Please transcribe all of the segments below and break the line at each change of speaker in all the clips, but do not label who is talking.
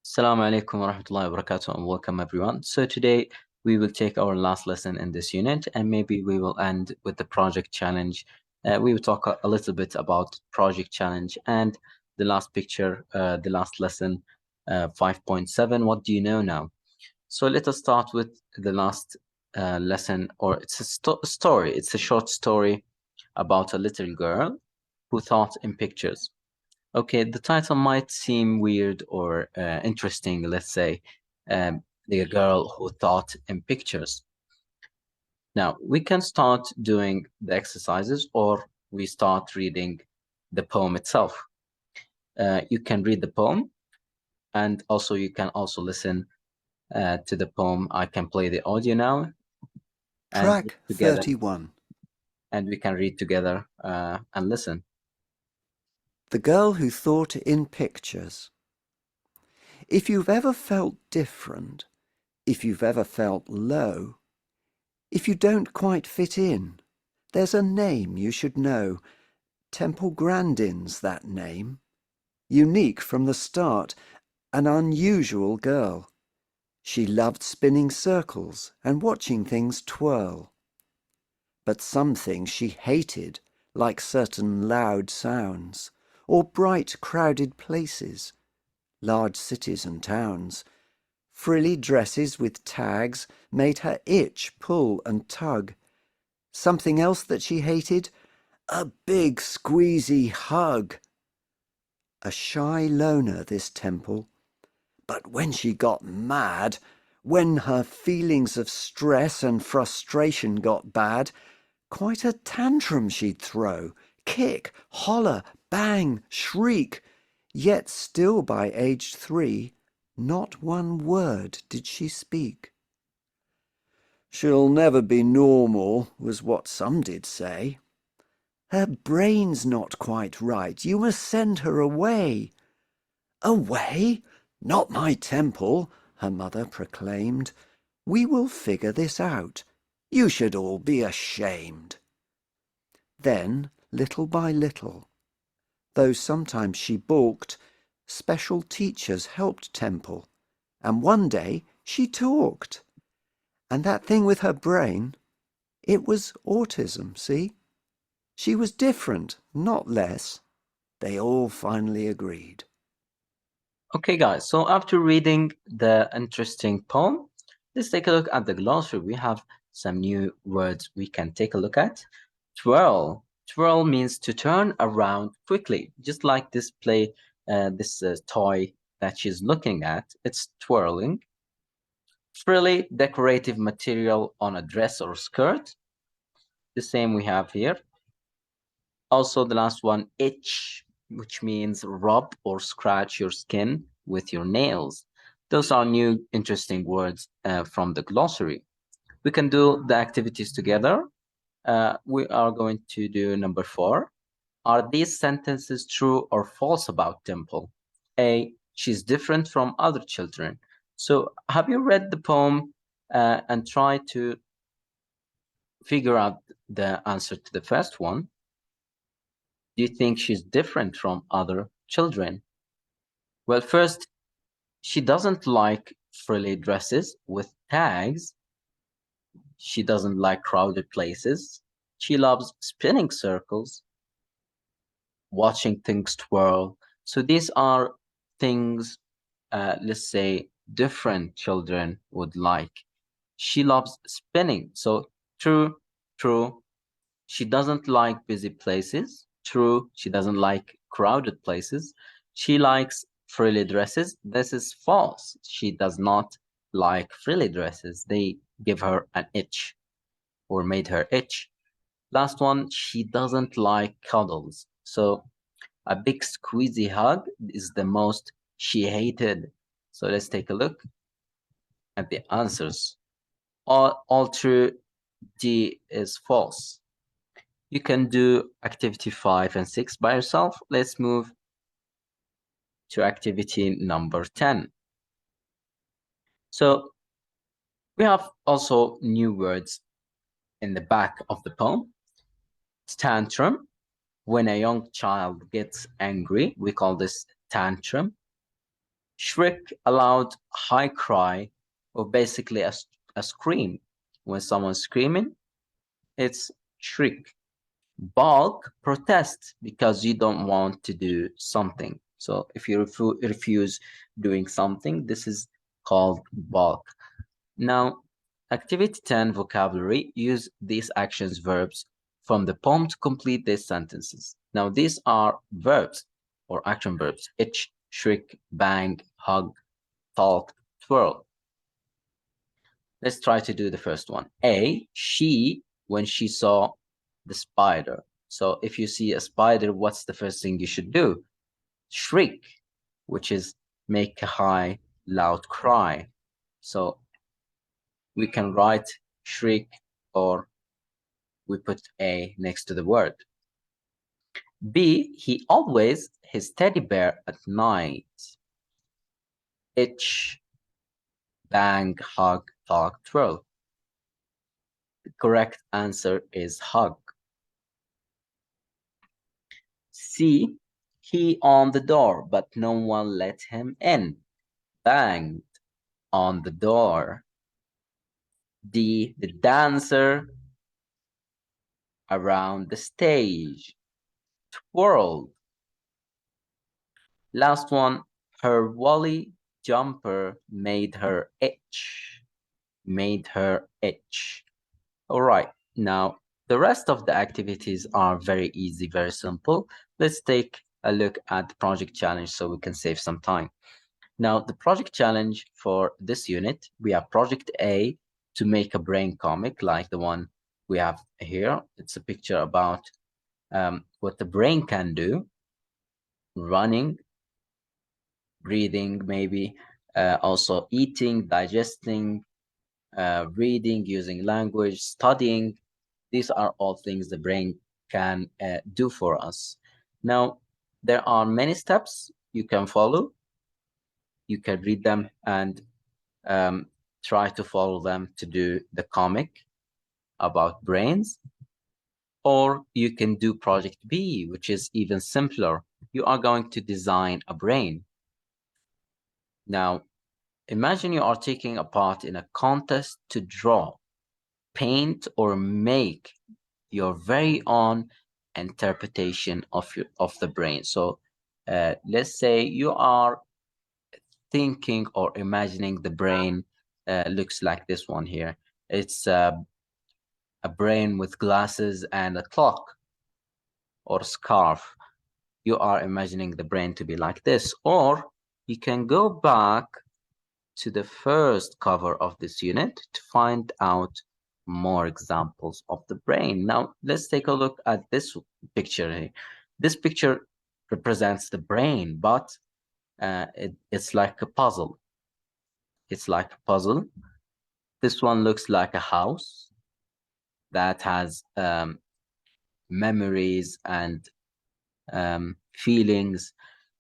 Assalamu alaikum wa rahmatullahi wa barakatuh and welcome everyone. So today we will take our last lesson in this unit and maybe we will end with the project challenge. We will talk a little bit about project challenge and the last picture, the last lesson 5.7. What do you know now? So let us start with the last lesson, or it's a story. It's a short story about a little girl who thought in pictures. Okay, the title might seem weird or interesting, let's say, the girl who thought in pictures. Now, we can start doing the exercises or we start reading the poem itself. You can read the poem and also you can also listen to the poem. I can play the audio now and
Track
together,
31.
and we can read together and listen.
The Girl Who Thought in Pictures. If you've ever felt different, if you've ever felt low, if you don't quite fit in, there's a name you should know. Temple Grandin's that name. Unique from the start, an unusual girl. She loved spinning circles and watching things twirl. But some things she hated, like certain loud sounds, or bright crowded places, large cities and towns. Frilly dresses with tags made her itch, pull and tug. Something else that she hated? A big squeezy hug. A shy loner, this Temple. But when she got mad, when her feelings of stress and frustration got bad, quite a tantrum she'd throw, kick, holler, bang, shriek. Yet still by age 3, not one word did she speak. She'll never be normal, was what some did say. Her brain's not quite right, you must send her away. Away? Not my Temple, her mother proclaimed. We will figure this out. You should all be ashamed. Then, little by little, though sometimes she balked, special teachers helped Temple, and one day she talked. And that thing with her brain, it was autism, see? She was different, not less. They all finally agreed.
Okay, guys, so after reading the interesting poem, let's take a look at the glossary. We have some new words we can take a look at. Twirl. Twirl means to turn around quickly, just like this toy that she's looking at. It's twirling. Frilly, decorative material on a dress or skirt. The same we have here. Also, the last one, itch, which means rub or scratch your skin with your nails. Those are new interesting words from the glossary. We can do the activities together. We are going to do number 4. Are these sentences true or false about Dimple? A, she's different from other children. So have you read the poem and tried to figure out the answer to the first one? Do you think she's different from other children? Well, first, she doesn't like frilly dresses with tags. She doesn't like crowded places. She loves spinning circles, watching things twirl. So these are things, let's say, different children would like. She loves spinning. So true, true. She doesn't like busy places. True, she doesn't like crowded places. She likes frilly dresses. This is false. She does not like frilly dresses. They give her an itch or made her itch. Last one, she doesn't like cuddles. So a big squeezy hug is the most she hated. So let's take a look at the answers. All true, D is false. You can do activity 5 and 6 by yourself. Let's move to activity number 10. So we have also new words in the back of the poem. Tantrum. When a young child gets angry, we call this tantrum. Shriek, a loud, high cry, or basically a scream. When someone's screaming, it's shriek. Balk, protest because you don't want to do something. So if you refuse doing something, this is called balk. Now, activity 10 vocabulary, use these actions verbs from the poem to complete these sentences. Now, these are verbs or action verbs: itch, shriek, bang, hug, talk, twirl. Let's try to do the first one. A, she, when she saw the spider. So if you see a spider, what's the first thing you should do? Shriek, which is make a high, loud cry. So we can write shriek, or we put A next to the word. B, he always his teddy bear at night. Itch, bang, hug, talk, twirl. The correct answer is hug. C, he on the door, but no one let him in. Banged on the door. D, the dancer around the stage. Twirled. Last one, her woolly jumper made her itch. Made her itch. All right, now the rest of the activities are very easy, very simple. Let's take a look at the project challenge so we can save some time. Now, the project challenge for this unit, we have project A, to make a brain comic like the one we have here. It's a picture about what the brain can do: running, breathing, maybe also eating, digesting, reading, using language, studying. These are all things the brain can do for us. Now, there are many steps you can follow. You can read them and try to follow them to do the comic about brains. Or you can do project B, which is even simpler. You are going to design a brain. Now, imagine you are taking a part in a contest to draw, paint, or make your very own interpretation of the brain. So let's say you are thinking or imagining the brain looks like this one here. It's a brain with glasses and a clock or scarf. You are imagining the brain to be like this. Or you can go back to the first cover of this unit to find out more examples of the brain. Now, let's take a look at this picture here. This picture represents the brain, but it's like a puzzle. It's like a puzzle. This one looks like a house that has memories and feelings.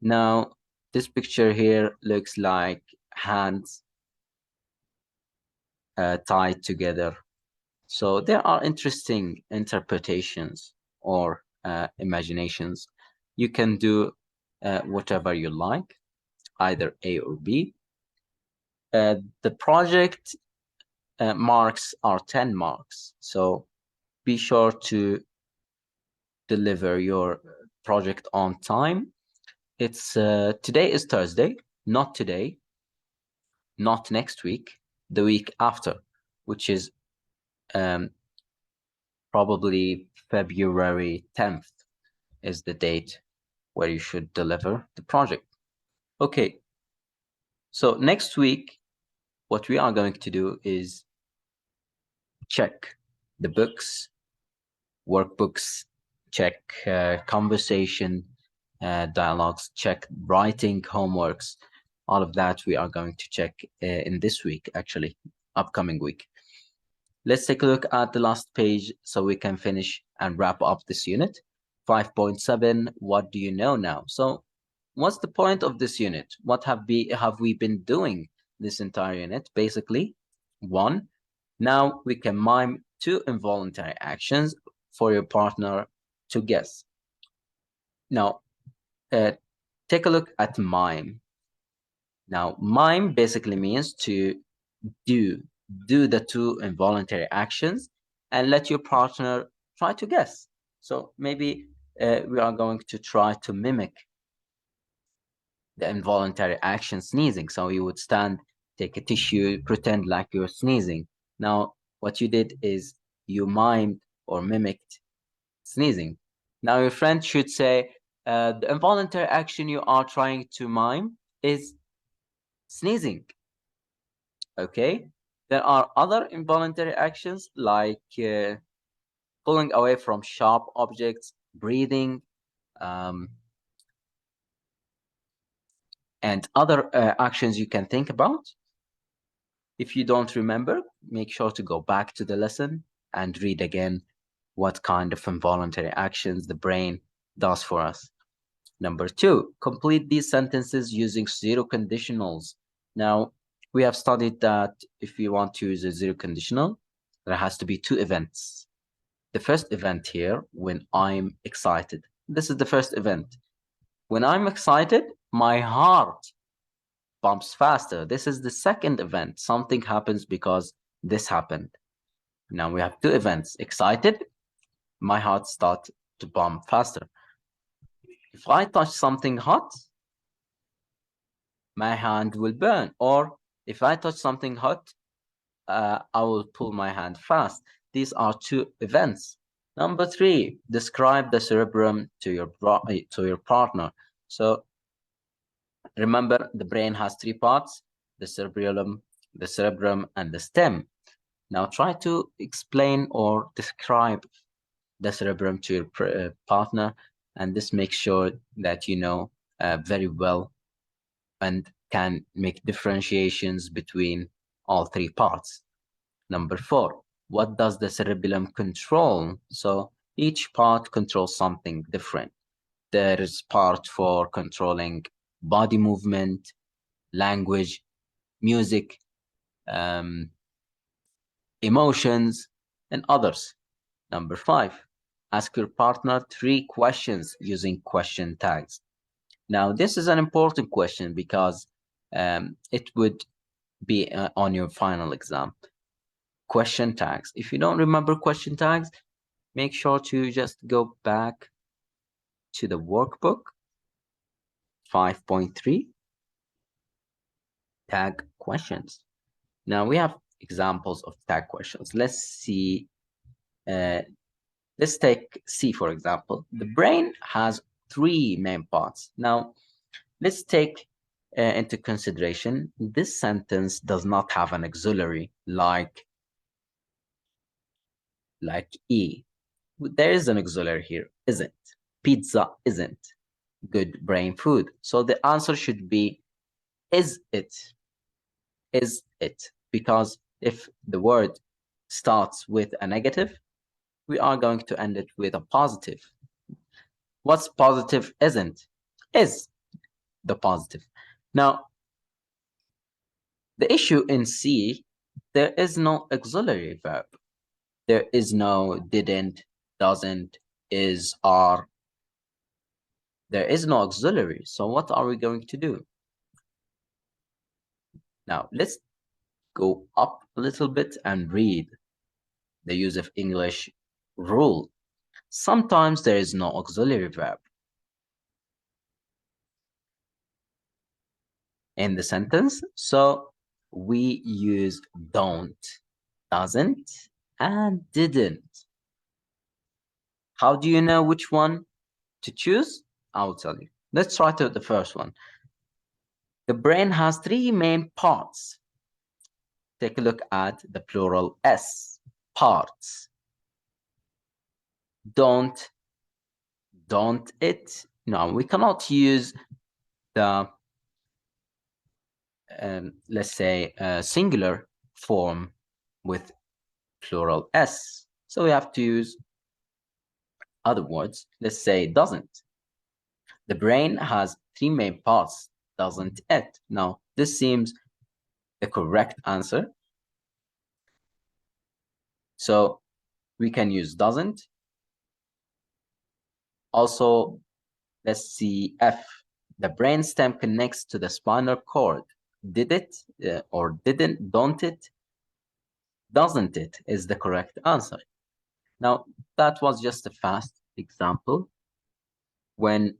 Now, this picture here looks like hands tied together. So there are interesting interpretations or imaginations. You can do whatever you like, either A or B. The project marks are 10 marks. So be sure to deliver your project on time. It's today is Thursday, not today, not next week, the week after, which is probably February 10th is the date where you should deliver the project. Okay, so next week, what we are going to do is check the books, workbooks, check conversation, dialogues, check writing homeworks. All of that we are going to check in this week, actually, upcoming week. Let's take a look at the last page so we can finish and wrap up this unit. 5.7, what do you know now? So what's the point of this unit? What have we been doing this entire unit? Basically, 1, now we can mime 2 involuntary actions for your partner to guess. Now, take a look at mime. Now, mime basically means to do the two involuntary actions and let your partner try to guess. So maybe we are going to try to mimic the involuntary action sneezing. So you would stand, take a tissue, pretend like you're sneezing. Now, what you did is you mimed or mimicked sneezing. Now, your friend should say, the involuntary action you are trying to mime is sneezing. Okay? There are other involuntary actions like pulling away from sharp objects, breathing, um, and other actions you can think about. If you don't remember, make sure to go back to the lesson and read again what kind of involuntary actions the brain does for us. Number 2, complete these sentences using zero conditionals. Now, we have studied that if you want to use a zero conditional, there has to be 2 events. The first event here, when I'm excited. This is the first event. When I'm excited, my heart pumps faster. This is the second event. Something happens because this happened. Now we have 2 events. Excited, my heart starts to pump faster. If I touch something hot, my hand will burn. Or if I touch something hot, I will pull my hand fast. These are 2 events. Number 3, describe the cerebrum to your partner. So remember, the brain has 3 parts: the cerebellum, the cerebrum, and the stem. Now try to explain or describe the cerebrum to your partner, and this makes sure that you know very well and can make differentiations between all 3 parts. Number 4, what does the cerebellum control? So each part controls something different. There is part for controlling body movement, language, music, emotions, and others. Number 5, ask your partner 3 questions using question tags. Now, this is an important question because it would be on your final exam. Question tags. If you don't remember question tags, make sure to just go back to the workbook 5.3, tag questions. Now we have examples of tag questions. Let's see. Let's take C, for example. The brain has 3 main parts. Now, let's take into consideration this sentence does not have an auxiliary like E. There is an auxiliary here, isn't. Pizza isn't good brain food. So the answer should be is it. Is it. Because if the word starts with a negative, we are going to end it with a positive. What's positive isn't? Is the positive. Now, the issue in C, there is no auxiliary verb. There is no didn't, doesn't, is, are. There is no auxiliary. So what are we going to do? Now, let's go up a little bit and read the use of English rule. Sometimes there is no auxiliary verb in the sentence, so we use don't, doesn't, and didn't. How do you know which one to choose? I will tell you. Let's try to the first one. The brain has 3 main parts. Take a look at the plural S, parts. Don't it. No, we cannot use the let's say singular form with plural S. So we have to use other words. Let's say doesn't. The brain has 3 main parts, doesn't it? Now, this seems the correct answer. So we can use doesn't. Also, let's see F. The brainstem connects to the spinal cord. did it, or didn't, don't it, doesn't it is the correct answer. Now, that was just a fast example. When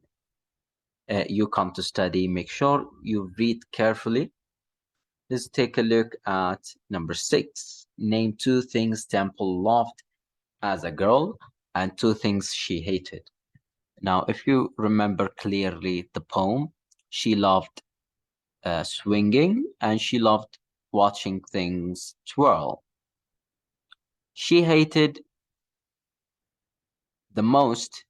you come to study, make sure you read carefully. Let's take a look at number 6. Name 2 things Temple loved as a girl and 2 things she hated. Now, if you remember clearly the poem, she loved swinging and she loved watching things twirl. She hated the most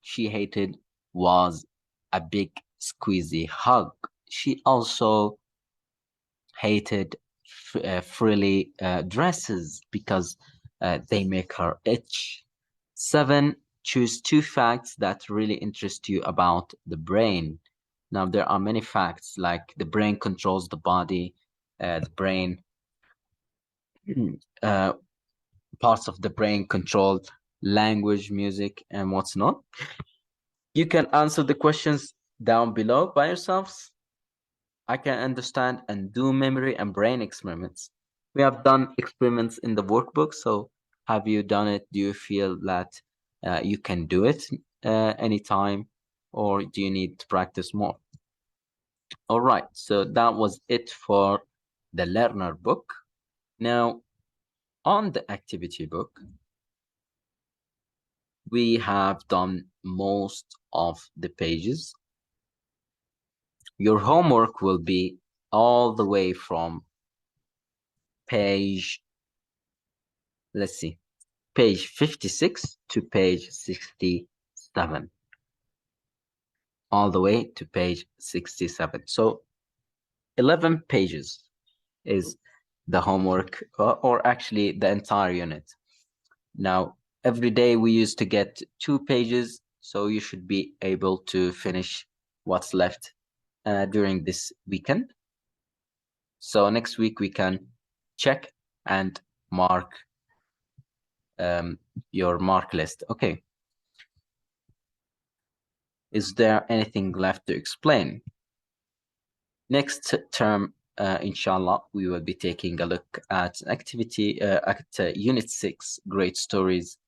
she hated was a big squeezy hug. She also hated frilly dresses because they make her itch. 7, choose 2 facts that really interest you about the brain. Now, there are many facts like the brain controls the body, the brain, parts of the brain control language, music, and what's not. You can answer the questions down below by yourselves. I can understand and do memory and brain experiments. We have done experiments in the workbook, so have you done it? Do you feel that you can do it anytime, or do you need to practice more? All right, so that was it for the learner book. Now, on the activity book, we have done most of the pages. Your homework will be all the way from page, let's see, page 56 to page 67. All the way to page 67. So 11 pages is the homework, or actually the entire unit. Now, every day we used to get 2 pages, so you should be able to finish what's left during this weekend. So next week we can check and mark your mark list. Okay. Is there anything left to explain? Next term, inshallah, we will be taking a look at activity at Unit 6, Great Stories.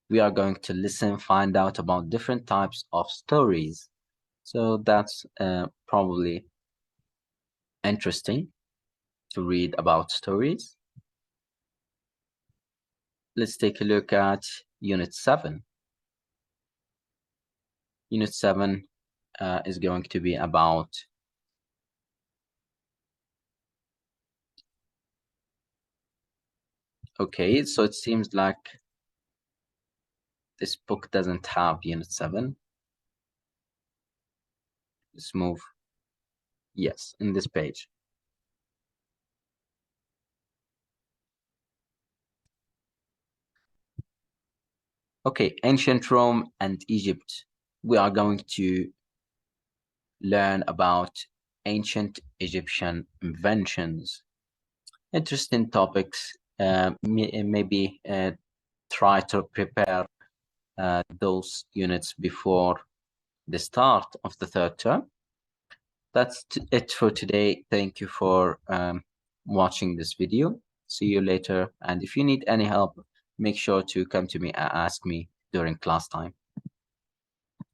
We are going to listen, find out about different types of stories. So that's probably interesting to read about stories. Let's take a look at Unit 7. Unit 7 is going to be about okay, so it seems like this book doesn't have Unit 7. Let's move. Yes, in this page. Okay, ancient Rome and Egypt. We are going to learn about ancient Egyptian inventions. Interesting topics. Maybe try to prepare those units before the start of the 3rd term. That's it for today. Thank you for watching this video. See you later. And if you need any help, make sure to come to me and ask me during class time.